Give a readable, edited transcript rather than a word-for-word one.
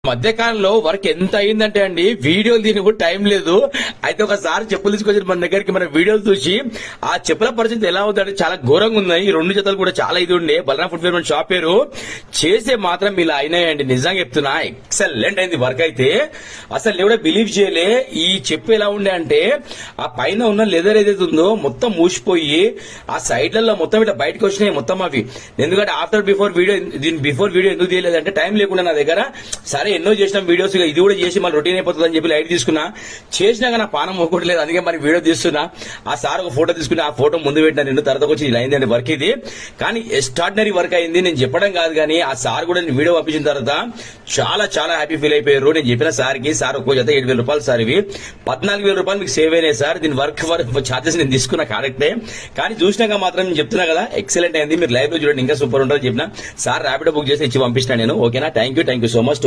మధ్య కాలంలో వర్క్ ఎంత అయిందంటే అండి, వీడియోలు దీనికి కూడా టైం లేదు. అయితే ఒకసారి చెప్పులు తీసుకొచ్చి మన దగ్గరికి మన వీడియోలు చూసి ఆ చెప్పుల పరిస్థితి ఎలా ఉందంటే చాలా ఘోరంగా ఉన్నాయి. ఈ 2 జతలు కూడా చాలా ఇది ఉండే. బలరాం ఫుట్వేర్ మన షాప్ పేరు. చేసే మాత్రం ఇలా అయినాయండి, నిజంగా చెప్తున్నా. ఎక్సలెంట్ అయింది వర్క్ అయితే. అసలు నేను కూడా బిలీవ్ చేయలే. ఈ చెప్పు ఎలా ఉండే అంటే ఆ పైన ఉన్న లెదర్ ఏదైతే ఉందో మొత్తం మూసిపోయి ఆ సైడ్లలో మొత్తం ఇట్లా బయటకు వచ్చినాయి మొత్తం అవి. ఎందుకంటే బిఫోర్ వీడియో ఎందుకు తీయలేదంటే టైం లేకుండా నా దగ్గర. సరే ఎన్నో చేసిన వీడియోస్, ఇది కూడా చేసి మళ్ళీ రొటీన్ అయిపోతుంది అని చెప్పి లైట్ తీసుకున్నా. చేసినాక నా పానం మొక్కట్లేదు, అందుకే మరి వీడియో తీస్తున్నా. ఆ సార్ ఒక ఫోటో తీసుకుని ఆ ఫోటో ముందు పెట్టిన రెండు తర్వాత వచ్చి ఇలా అయిందండి వర్క్ ఇది. కానీ ఎక్స్ట్రాడినరీ వర్క్ అయింది. నేను చెప్పడం కాదు కానీ ఆ సార్ కూడా నేను వీడియో పంపించిన తర్వాత చాలా చాలా హ్యాపీ ఫీల్ అయిపోయారు. నేను చెప్పిన సార్కి, సార్ ఒక్కో జత 7,000 రూపాయలు సార్, ఇవి 14,000 రూపాయలు మీకు సేవ్ అయినాయి సార్. దీని వర్క్ ఛార్జెస్ నేను తీసుకున్నా కరెక్టే, కానీ చూసినాక మాత్రం నేను చెప్తున్నా కదా ఎక్సలెంట్ అయింది. మీరు లైవ్ లో చూడండి, ఇంకా సూపర్ ఉంటుందని చెప్పిన. సార్ ర్యాపిడో బుక్ చేసి ఇచ్చి పంపిస్తాను నేను. ఓకేనా? Thank you so much.